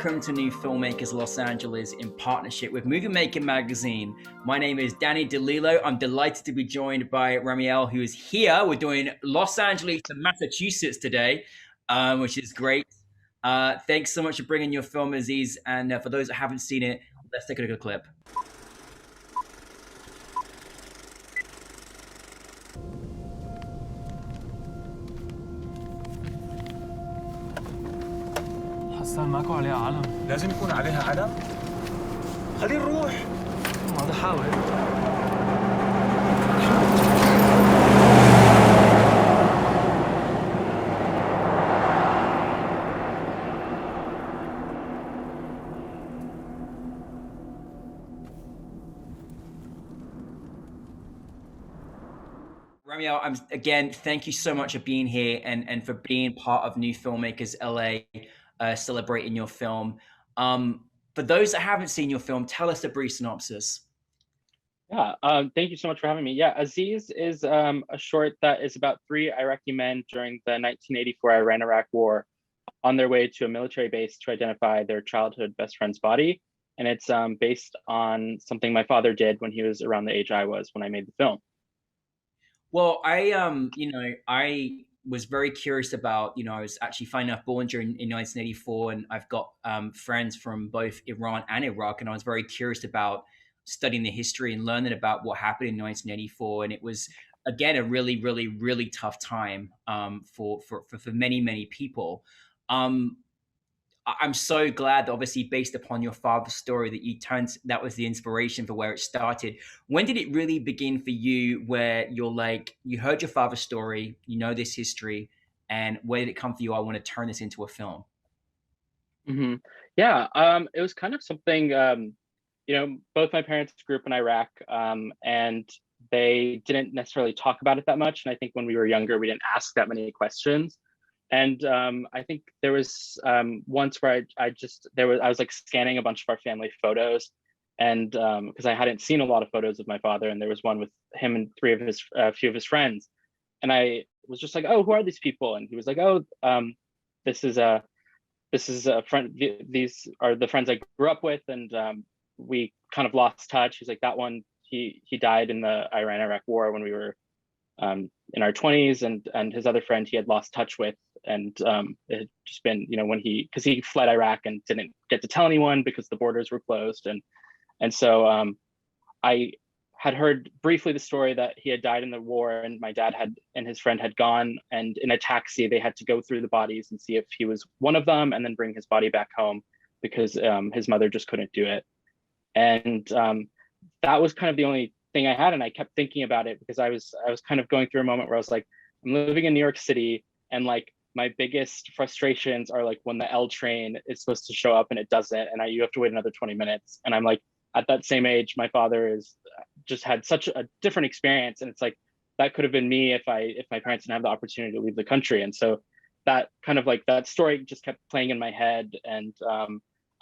welcome to New Filmmakers Los Angeles in partnership with Movie Maker magazine. My name is Danny DeLillo. I'm delighted to be joined by Ramiel, who is here. We're doing Los Angeles to Massachusetts today, which is great. Thanks so much for bringing your film, Aziz. And for those that haven't seen it, let's take a look at a clip. حسان ماكو عليها علم. لازم يكون عليها علم؟ خليه نروح. ما بدي احاول. Ramiel, again, thank you so much for being here and for being part of New Filmmakers LA, celebrating your film. For those that haven't seen your film, tell us a brief synopsis. Yeah, thank you so much for having me. Yeah, Aziz is a short that is about 3 Iraqi men during the 1984 Iran-Iraq War on their way to a military base to identify their childhood best friend's body. And it's based on something my father did when he was around the age I was when I made the film. Well, I was very curious about, I was actually finding out born in 1984, and I've got friends from both Iran and Iraq, and I was very curious about studying the history and learning about what happened in 1984. And it was, again, a really, really, really tough time for many, many people. I'm so glad that obviously based upon your father's story that was the inspiration for where it started. When did it really begin for you where you're like, you heard your father's story, you know this history, and where did it come for you? I want to turn this into a film. Mm-hmm. Yeah, it was kind of something, both my parents grew up in Iraq and they didn't necessarily talk about it that much. And I think when we were younger, we didn't ask that many questions. And I think there was once where I was like scanning a bunch of our family photos, and because I hadn't seen a lot of photos of my father, and there was one with him and a few of his friends, and I was just like, oh, who are these people? And he was like, oh, this is a friend. These are the friends I grew up with, and we kind of lost touch. He's like, that one, he died in the Iran-Iraq War when we were in our 20s, and his other friend he had lost touch with, and it had just been, because he fled Iraq and didn't get to tell anyone because the borders were closed, and so I had heard briefly the story that he had died in the war, and my dad and his friend had gone, and in a taxi they had to go through the bodies and see if he was one of them, and then bring his body back home because his mother just couldn't do it. And that was kind of the only thing I had, and I kept thinking about it because I was kind of going through a moment where I was like, I'm living in New York City, and like my biggest frustrations are like when the L train is supposed to show up and it doesn't, and you have to wait another 20 minutes. And I'm like, at that same age, my father just had such a different experience, and it's like that could have been me if my parents didn't have the opportunity to leave the country. And so that kind of like that story just kept playing in my head, and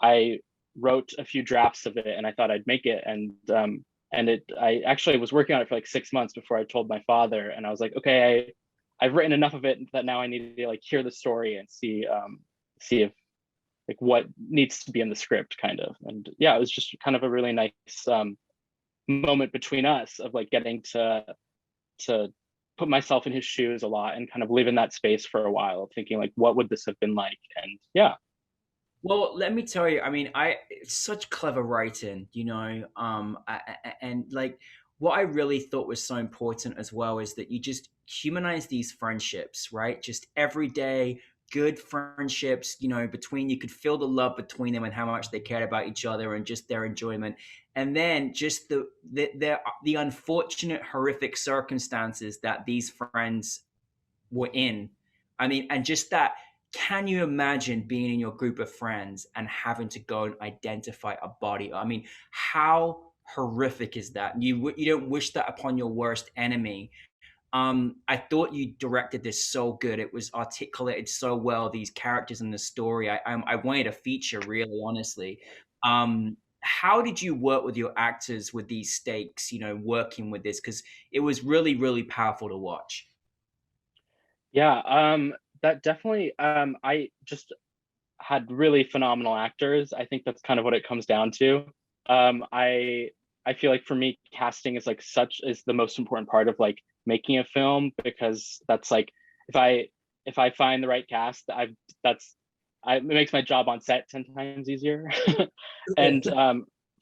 I wrote a few drafts of it, and I thought I'd make it, and I actually was working on it for like 6 months before I told my father, and I was like, okay, I've written enough of it that now I need to like hear the story and see if like what needs to be in the script, kind of. And yeah, it was just kind of a really nice moment between us of like getting to put myself in his shoes a lot and kind of live in that space for a while, thinking like, what would this have been like? And yeah. Well, let me tell you, I mean, it's such clever writing, and like what I really thought was so important as well is that you just humanize these friendships, right? Just everyday good friendships, between, you could feel the love between them and how much they cared about each other and just their enjoyment. And then just the unfortunate, horrific circumstances that these friends were in. I mean, and just that, can you imagine being in your group of friends and having to go and identify a body? I mean, how horrific is that? You don't wish that upon your worst enemy. I thought you directed this so good. It was articulated so well, these characters in the story. I wanted a feature, really, honestly. How did you work with your actors with these stakes, working with this? Because it was really, really powerful to watch. Yeah, that definitely, had really phenomenal actors. I think that's kind of what it comes down to. I feel like for me, casting is like is the most important part of like making a film, because that's like if I find the right cast, it makes my job on set 10 times easier. And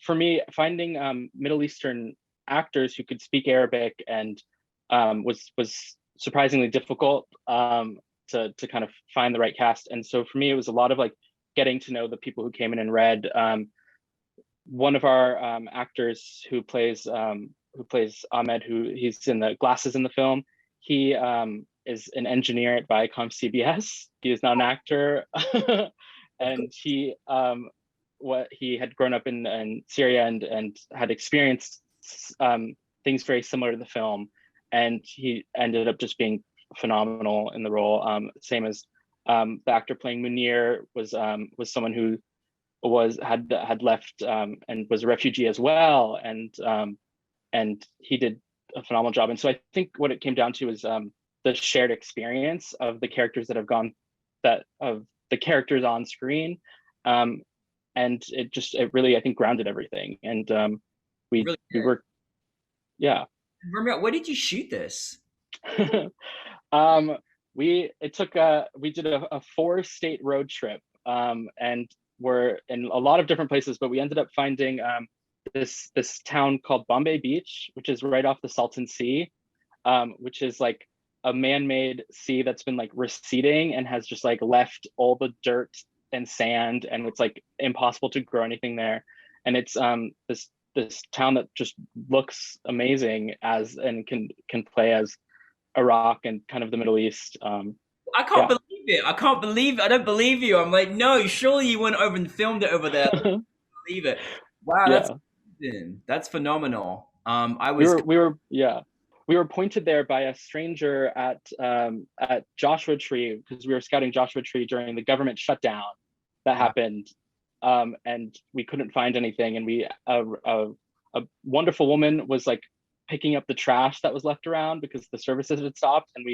for me, finding Middle Eastern actors who could speak Arabic and was surprisingly difficult, to kind of find the right cast. And so for me, it was a lot of like getting to know the people who came in and read. One of our actors who plays Ahmed, he's in the glasses in the film. He is an engineer at Viacom CBS. He is not an actor, and he had grown up in Syria and had experienced things very similar to the film, and he ended up just being phenomenal in the role. Same as the actor playing Munir was someone who had left and was a refugee as well, and he did a phenomenal job. And so I think what it came down to is the shared experience of the characters of the characters on screen, and it really, I think, grounded everything. And we worked, yeah. Ramiel, where did you shoot this? We did a 4-state road trip, and we're in a lot of different places, but we ended up finding this town called Bombay Beach, which is right off the Salton Sea, which is like a man-made sea that's been like receding and has just like left all the dirt and sand, and it's like impossible to grow anything there. And it's this town that just looks amazing and can play as Iraq and kind of the Middle East. I can't believe it. I can't believe it. I don't believe you. I'm like, no, surely you went over and filmed it over there. I can't believe it. Wow, that's amazing. That's phenomenal. We were pointed there by a stranger at Joshua Tree, because we were scouting Joshua Tree during the government shutdown that happened, and we couldn't find anything. And a wonderful woman was like picking up the trash that was left around because the services had stopped, and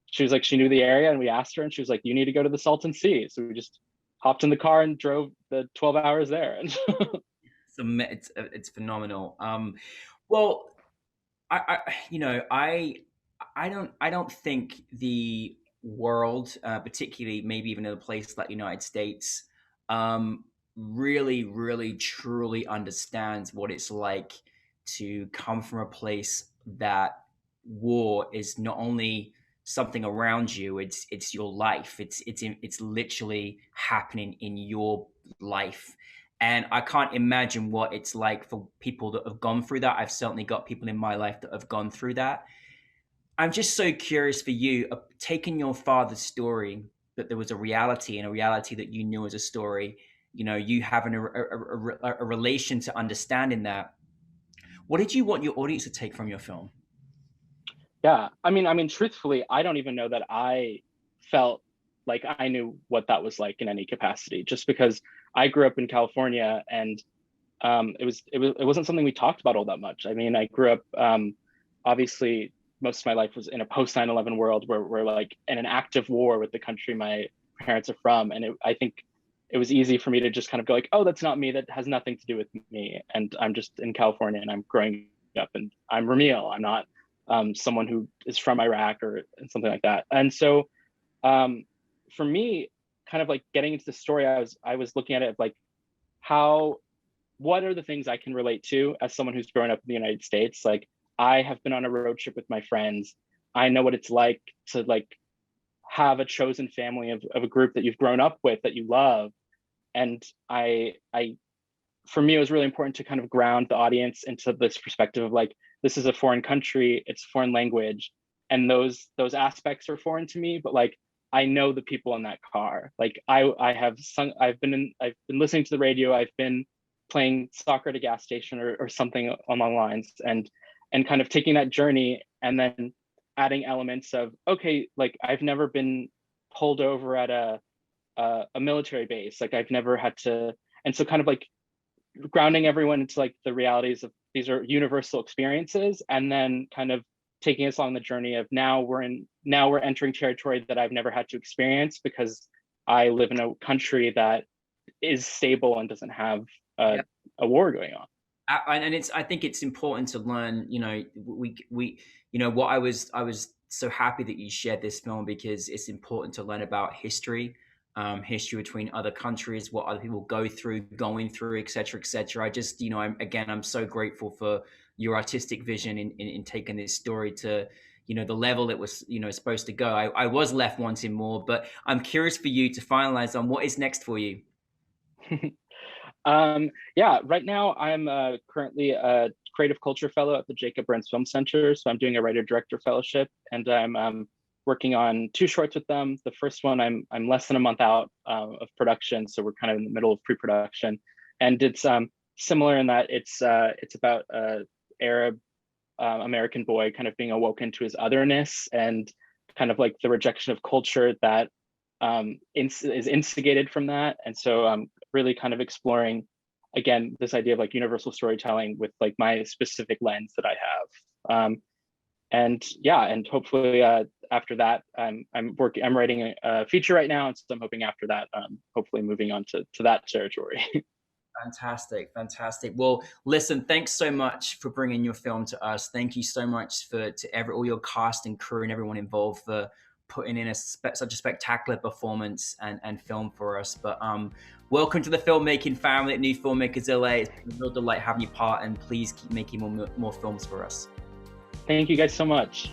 she was like, she knew the area, and we asked her, and she was like, you need to go to the Salton Sea. So we just hopped in the car and drove the 12 hours there. It's phenomenal. Well, I don't think the world, particularly maybe even in a place like the United States, really, really, truly understands what it's like to come from a place that war is not only something around you, it's your life. It's literally happening in your life. And I can't imagine what it's like for people that have gone through that. I've certainly got people in my life that have gone through that. I'm just so curious for you, taking your father's story, that there was a reality, and a reality that you knew as a story, you having a relation to understanding that. What did you want your audience to take from your film? Yeah, I mean, truthfully, I don't even know that I felt like I knew what that was like in any capacity, just because I grew up in California, and it wasn't something we talked about all that much. I mean, I grew up, obviously, most of my life was in a post 9/11 world where we're like in an active war with the country my parents are from, and I think it was easy for me to just kind of go like, oh, that's not me. That has nothing to do with me, and I'm just in California, and I'm growing up, and I'm Ramiel. I'm not someone who is from Iraq or something like that. And so for me, kind of like getting into the story, I was looking at it like what are the things I can relate to as someone who's grown up in the United States? Like, I have been on a road trip with my friends. I know what it's like to like have a chosen family of a group that you've grown up with, that you love. And for me, it was really important to kind of ground the audience into this perspective of like, this is a foreign country, it's a foreign language, and those aspects are foreign to me. But like, I know the people in that car. Like, I've been listening to the radio, I've been playing soccer at a gas station or something along the lines, and kind of taking that journey and then adding elements of, okay, like I've never been pulled over at a military base, like I've never had to, and so kind of like grounding everyone into like the realities of these are universal experiences, and then kind of taking us along the journey of now we're entering territory that I've never had to experience, because I live in a country that is stable and doesn't have Yeah. a war going on. And I think it's important to learn. What I was so happy that you shared this film, because it's important to learn about history, history between other countries, what other people going through, etc., etc. I just, I'm so grateful for your artistic vision in taking this story to, the level it was, supposed to go. I was left wanting more, but I'm curious for you to finalize on what is next for you. Yeah, right now I'm currently a creative culture fellow at the Jacob Burns Film Center. So I'm doing a writer director fellowship, and I'm working on 2 shorts with them. The first one I'm less than a month out of production, so we're kind of in the middle of pre-production, and it's similar in that it's about a Arab American boy kind of being awoken to his otherness, and kind of like the rejection of culture that is instigated from that. And so I'm really kind of exploring, again, this idea of like universal storytelling with like my specific lens that I have. And yeah, and hopefully after that, I'm writing a feature right now, and so I'm hoping after that, hopefully moving on to that territory. Fantastic, fantastic. Well, listen, thanks so much for bringing your film to us. Thank you so much all your cast and crew and everyone involved for putting in such a spectacular performance and film for us. But welcome to the filmmaking family at New Filmmakers LA. It's been a real delight having you part, and please keep making more films for us. Thank you guys so much.